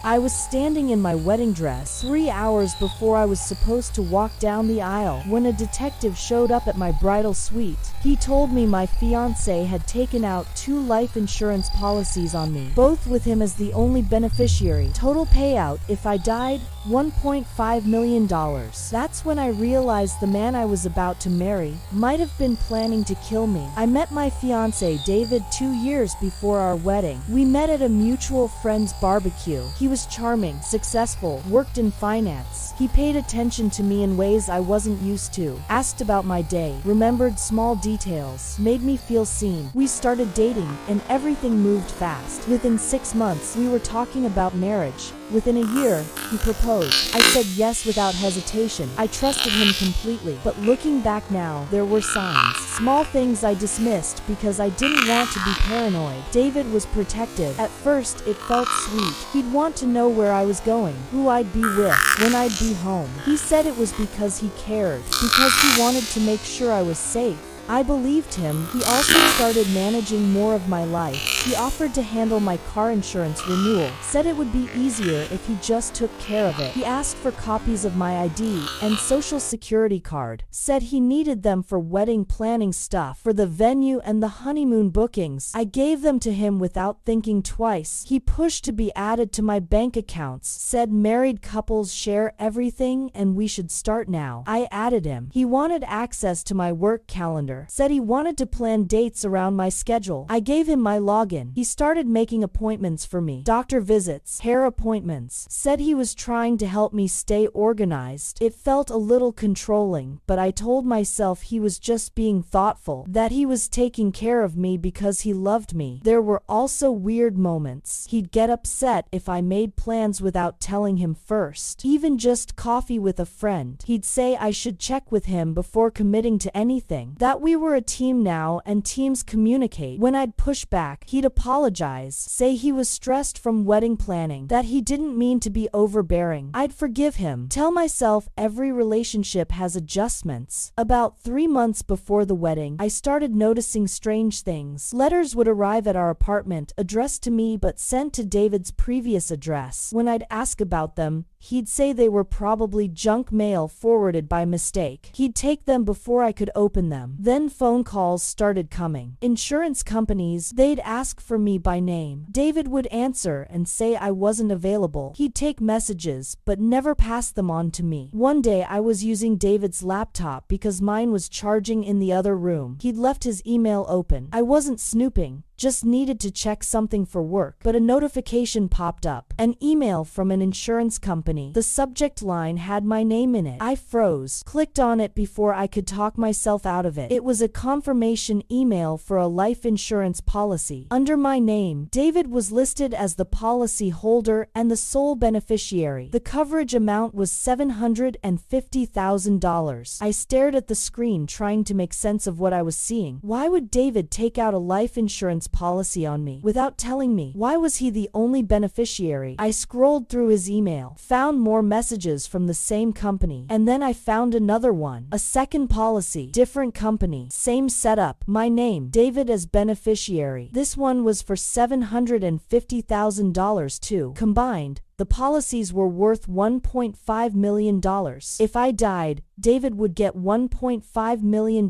I was standing in my wedding dress 3 hours before I was supposed to walk down the aisle when a detective showed up at my bridal suite. He told me my fiancé had taken out 2 life insurance policies on me, both with him as the only beneficiary. Total payout if I died, $1.5 million. That's when I realized the man I was about to marry might have been planning to kill me. I met my fiancé David 2 years before our wedding. We met at a mutual friend's barbecue. He was charming, successful, worked in finance. He paid attention to me in ways I wasn't used to, asked about my day, remembered small details, made me feel seen. We started dating, and everything moved fast. Within 6 months, we were talking about marriage. Within a year, he proposed. I said yes without hesitation. I trusted him completely. But looking back now, there were signs. Small things I dismissed because I didn't want to be paranoid. David was protective. At first, it felt sweet. He'd want to know where I was going, who I'd be with, when I'd be home. He said it was because he cared, because he wanted to make sure I was safe. I believed him. He also started managing more of my life. He offered to handle my car insurance renewal, said it would be easier if he just took care of it. He asked for copies of my ID and social security card, said he needed them for wedding planning stuff, for the venue and the honeymoon bookings. I gave them to him without thinking twice. He pushed to be added to my bank accounts, said married couples share everything and we should start now. I added him. He wanted access to my work calendar, said he wanted to plan dates around my schedule. I gave him my login. He started making appointments for me, doctor visits, hair appointments, said he was trying to help me stay organized. It felt a little controlling, but I told myself he was just being thoughtful, that he was taking care of me because he loved me. There were also weird moments. He'd get upset if I made plans without telling him first, even just coffee with a friend. He'd say I should check with him before committing to anything, that we were a team now and teams communicate. When I'd push back, he'd apologize, say he was stressed from wedding planning, that he didn't mean to be overbearing. I'd forgive him, tell myself every relationship has adjustments. About 3 months before the wedding, I started noticing strange things. Letters would arrive at our apartment, addressed to me but sent to David's previous address. When I'd ask about them, he'd say they were probably junk mail forwarded by mistake. He'd take them before I could open them. Then phone calls started coming. Insurance companies, they'd ask for me by name. David would answer and say I wasn't available. He'd take messages, but never pass them on to me. One day I was using David's laptop because mine was charging in the other room. He'd left his email open. I wasn't snooping, just needed to check something for work, but a notification popped up. An email from an insurance company. The subject line had my name in it. I froze, clicked on it before I could talk myself out of it. It was a confirmation email for a life insurance policy. Under my name, David was listed as the policy holder and the sole beneficiary. The coverage amount was $750,000. I stared at the screen trying to make sense of what I was seeing. Why would David take out a life insurance policy on me without telling me? Why was he the only beneficiary? I scrolled through his email, found more messages from the same company, and then I found another one. A second policy, different company, same setup, my name, David as beneficiary. This one was for $750,000 too. Combined, the policies were worth $1.5 million. If I died, David would get $1.5 million.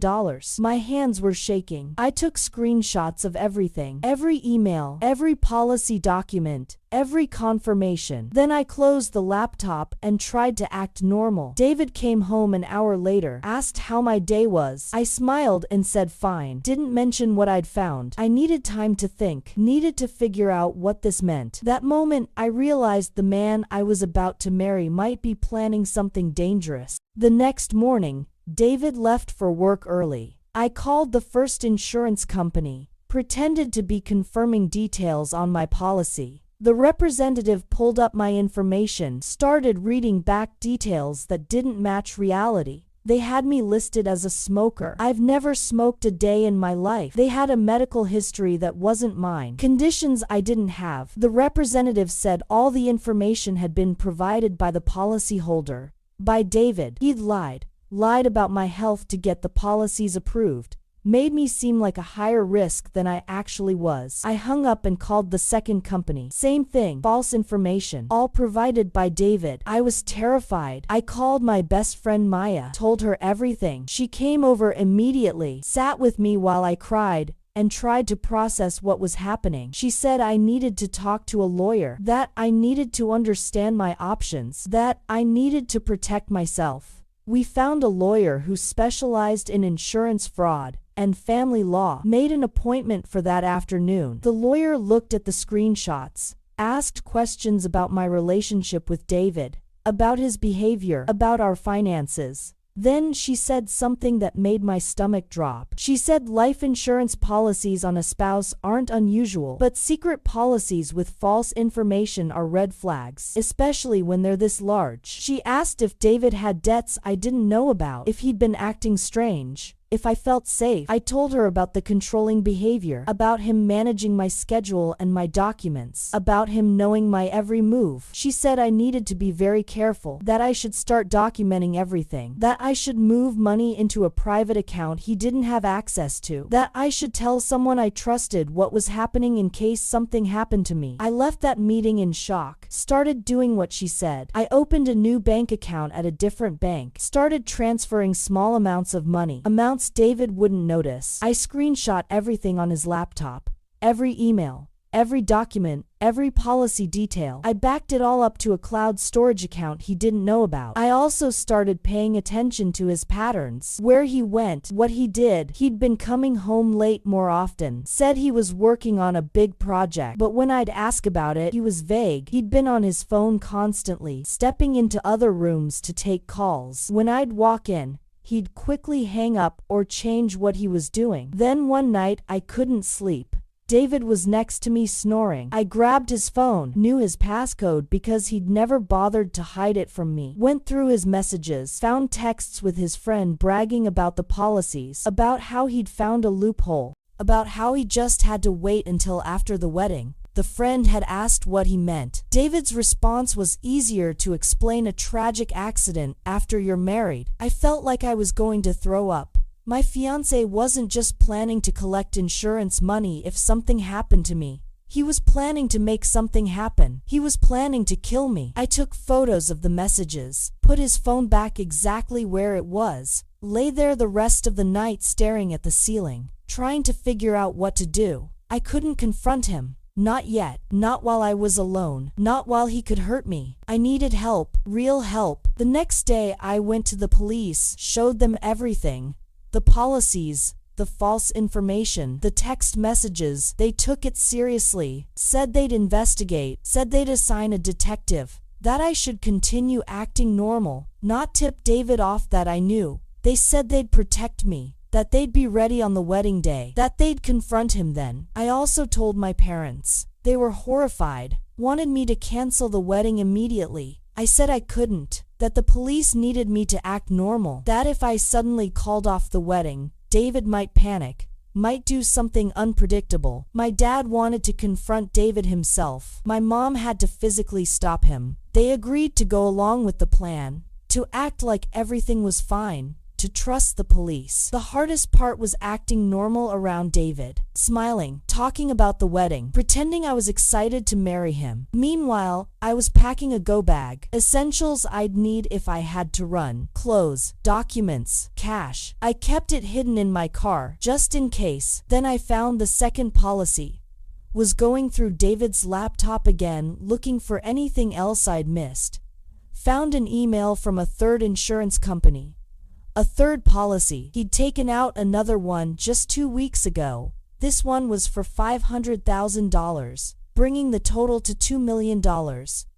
My hands were shaking. I took screenshots of everything, every email, every policy document, every confirmation. Then I closed the laptop and tried to act normal. David came home an hour later, asked how my day was. I smiled and said fine. Didn't mention what I'd found. I needed time to think, needed to figure out what this meant. That moment, I realized the man I was about to marry might be planning something dangerous. The next morning, David left for work early. I called the first insurance company, pretended to be confirming details on my policy. The representative pulled up my information, started reading back details that didn't match reality. They had me listed as a smoker. I've never smoked a day in my life. They had a medical history that wasn't mine, conditions I didn't have. The representative said all the information had been provided by the policyholder, by David. He'd lied about my health to get the policies approved, made me seem like a higher risk than I actually was. I hung up and called the second company. Same thing, false information, all provided by David. I was terrified. I called my best friend Maya, told her everything. She came over immediately, sat with me while I cried, and tried to process what was happening. She said I needed to talk to a lawyer, that I needed to understand my options, that I needed to protect myself. We found a lawyer who specialized in insurance fraud and family law, made an appointment for that afternoon. The lawyer looked at the screenshots, asked questions about my relationship with David, about his behavior, about our finances. Then she said something that made my stomach drop. She said life insurance policies on a spouse aren't unusual, but secret policies with false information are red flags, especially when they're this large. She asked if David had debts I didn't know about, if he'd been acting strange, if I felt safe. I told her about the controlling behavior, about him managing my schedule and my documents, about him knowing my every move. She said I needed to be very careful, that I should start documenting everything, that I should move money into a private account he didn't have access to, that I should tell someone I trusted what was happening in case something happened to me. I left that meeting in shock, started doing what she said. I opened a new bank account at a different bank, started transferring small amounts of money, amounts David wouldn't notice. I screenshot everything on his laptop, every email, every document, every policy detail. I backed it all up to a cloud storage account he didn't know about. I also started paying attention to his patterns, where he went, what he did. He'd been coming home late more often, said he was working on a big project, but when I'd ask about it, he was vague. He'd been on his phone constantly, stepping into other rooms to take calls. When I'd walk in, he'd quickly hang up or change what he was doing. Then one night I couldn't sleep. David was next to me snoring. I grabbed his phone, knew his passcode because he'd never bothered to hide it from me, went through his messages, found texts with his friend bragging about the policies, about how he'd found a loophole, about how he just had to wait until after the wedding. The friend had asked what he meant. David's response was easier to explain a tragic accident after you're married. I felt like I was going to throw up. My fiancé wasn't just planning to collect insurance money if something happened to me. He was planning to make something happen. He was planning to kill me. I took photos of the messages, put his phone back exactly where it was, lay there the rest of the night staring at the ceiling, trying to figure out what to do. I couldn't confront him. Not yet, not while I was alone, not while he could hurt me. I needed help, real help. The next day I went to the police, showed them everything. The policies, the false information, the text messages. They took it seriously, said they'd investigate, said they'd assign a detective, that I should continue acting normal, not tip David off that I knew. They said they'd protect me, that they'd be ready on the wedding day, that they'd confront him then. I also told my parents. They were horrified, wanted me to cancel the wedding immediately. I said I couldn't, that the police needed me to act normal, that if I suddenly called off the wedding, David might panic, might do something unpredictable. My dad wanted to confront David himself. My mom had to physically stop him. They agreed to go along with the plan, to act like everything was fine, to trust the police. The hardest part was acting normal around David, smiling, talking about the wedding, pretending I was excited to marry him. Meanwhile, I was packing a go bag, essentials I'd need if I had to run, clothes, documents, cash. I kept it hidden in my car, just in case. Then I found the second policy. Was going through David's laptop again, looking for anything else I'd missed. Found an email from a third insurance company. A third policy. He'd taken out another one just 2 weeks ago. This one was for $500,000, bringing the total to $2 million.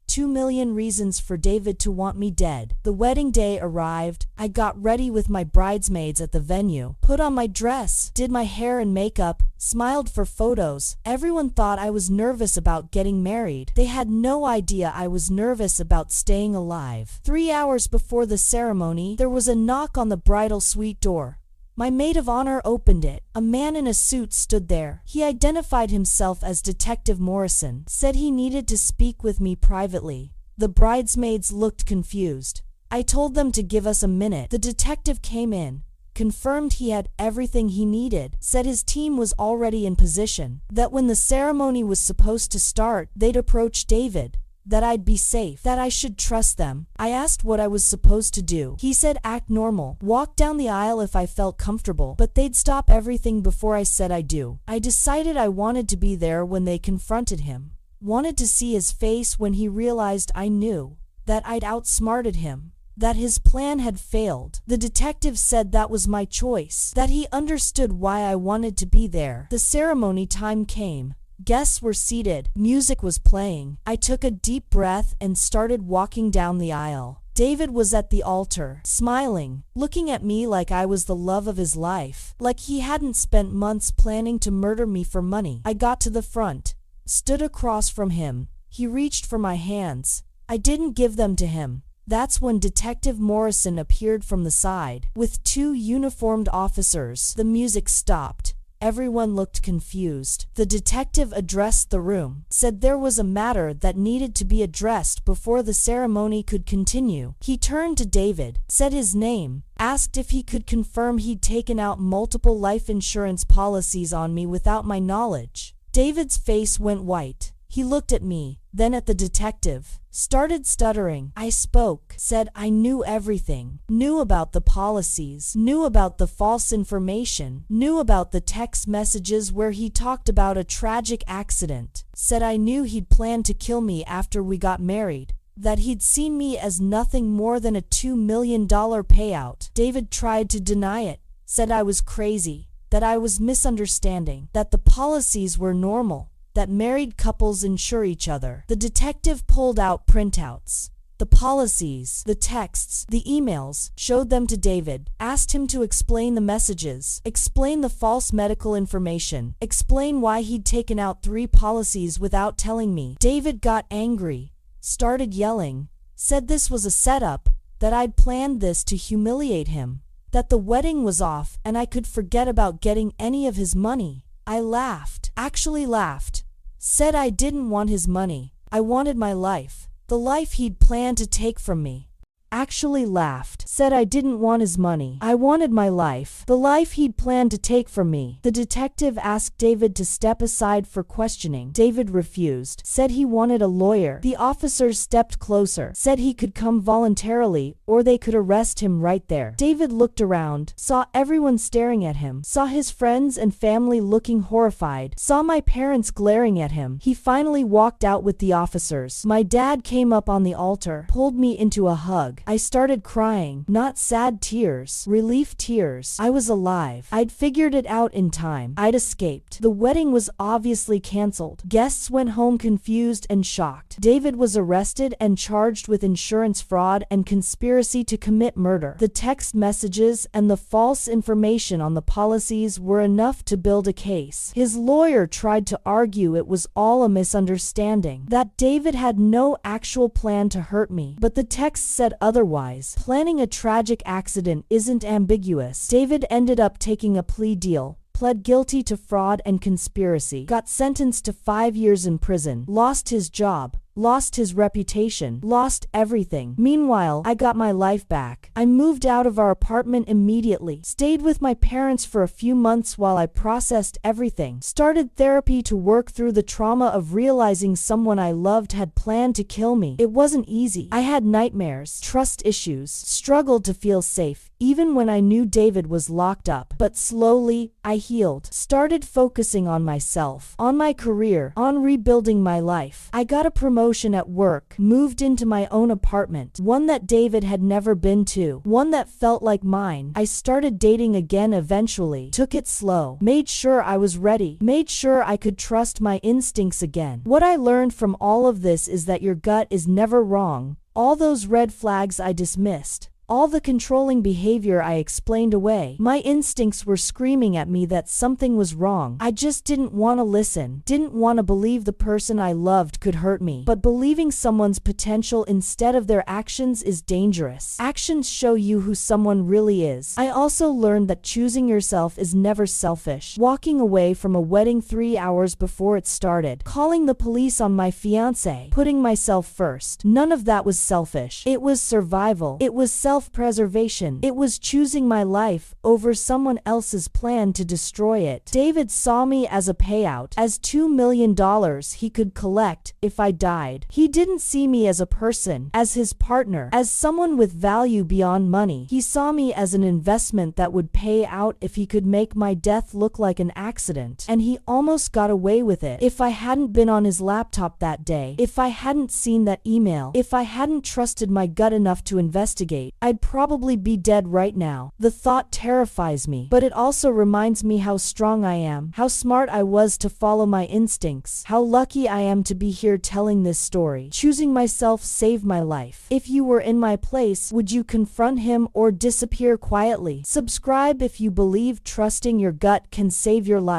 2 million reasons for David to want me dead. The wedding day arrived. I got ready with my bridesmaids at the venue, put on my dress, did my hair and makeup, smiled for photos. Everyone thought I was nervous about getting married. They had no idea I was nervous about staying alive. 3 hours before the ceremony, there was a knock on the bridal suite door. My maid of honor opened it. A man in a suit stood there. He identified himself as Detective Morrison, said he needed to speak with me privately. The bridesmaids looked confused. I told them to give us a minute. The detective came in, confirmed he had everything he needed, said his team was already in position, that when the ceremony was supposed to start, they'd approach David, that I'd be safe, that I should trust them. I asked what I was supposed to do. He said act normal, walk down the aisle if I felt comfortable, but they'd stop everything before I said I do. I decided I wanted to be there when they confronted him. Wanted to see his face when he realized I knew that I'd outsmarted him, that his plan had failed. The detective said that was my choice, that he understood why I wanted to be there. The ceremony time came. Guests were seated, music was playing. I took a deep breath and started walking down the aisle. David was at the altar, smiling, looking at me like I was the love of his life, like he hadn't spent months planning to murder me for money. I got to the front, stood across from him. He reached for my hands. I didn't give them to him. That's when Detective Morrison appeared from the side, with 2 uniformed officers. The music stopped. Everyone looked confused. The detective addressed the room, said there was a matter that needed to be addressed before the ceremony could continue. He turned to David, said his name, asked if he could confirm he'd taken out multiple life insurance policies on me without my knowledge. David's face went white. He looked at me, then at the detective, started stuttering. I spoke, said I knew everything, knew about the policies, knew about the false information, knew about the text messages where he talked about a tragic accident, said I knew he'd planned to kill me after we got married, that he'd seen me as nothing more than a $2 million payout. David tried to deny it, said I was crazy, that I was misunderstanding, that the policies were normal, that married couples insure each other. The detective pulled out printouts, the policies, the texts, the emails, showed them to David, asked him to explain the messages, explain the false medical information, explain why he'd taken out 3 policies without telling me. David got angry, started yelling, said this was a setup, that I'd planned this to humiliate him, that the wedding was off and I could forget about getting any of his money. I laughed, actually laughed, said I didn't want his money, I wanted my life, the life he'd planned to take from me. Actually laughed, said I didn't want his money, I wanted my life, the life he'd planned to take from me. The detective asked David to step aside for questioning. David refused, said he wanted a lawyer. The officers stepped closer, said he could come voluntarily or they could arrest him right there. David looked around, saw everyone staring at him, saw his friends and family looking horrified, saw my parents glaring at him. He finally walked out with the officers. My dad came up on the altar, pulled me into a hug. I started crying, not sad tears, relief tears. I was alive. I'd figured it out in time. I'd escaped. The wedding was obviously canceled. Guests went home confused and shocked. David was arrested and charged with insurance fraud and conspiracy to commit murder. The text messages and the false information on the policies were enough to build a case. His lawyer tried to argue it was all a misunderstanding, that David had no actual plan to hurt me, but the text said otherwise. Planning a tragic accident isn't ambiguous. David ended up taking a plea deal, pled guilty to fraud and conspiracy, got sentenced to 5 years in prison, lost his job, lost his reputation, lost everything. Meanwhile, I got my life back. I moved out of our apartment immediately, stayed with my parents for a few months while I processed everything, started therapy to work through the trauma of realizing someone I loved had planned to kill me. It wasn't easy. I had nightmares, trust issues, struggled to feel safe, even when I knew David was locked up. But slowly, I healed, started focusing on myself, on my career, on rebuilding my life. I got a promotion at work, moved into my own apartment, one that David had never been to, one that felt like mine. I started dating again eventually, took it slow, made sure I was ready, made sure I could trust my instincts again. What I learned from all of this is that your gut is never wrong. All those red flags I dismissed, all the controlling behavior I explained away, my instincts were screaming at me that something was wrong. I just didn't want to listen, didn't want to believe the person I loved could hurt me. But believing someone's potential instead of their actions is dangerous. Actions show you who someone really is. I also learned that choosing yourself is never selfish. Walking away from a wedding 3 hours before it started, calling the police on my fiancé, putting myself first. None of that was selfish. It was survival. It was self self-preservation. It was choosing my life over someone else's plan to destroy it. David saw me as a payout, as $2 million he could collect if I died. He didn't see me as a person, as his partner, as someone with value beyond money. He saw me as an investment that would pay out if he could make my death look like an accident. And he almost got away with it. If I hadn't been on his laptop that day, if I hadn't seen that email, if I hadn't trusted my gut enough to investigate, I'd probably be dead right now. The thought terrifies me, but it also reminds me how strong I am, how smart I was to follow my instincts, how lucky I am to be here telling this story. Choosing myself saved my life. If you were in my place, would you confront him or disappear quietly? Subscribe if you believe trusting your gut can save your life.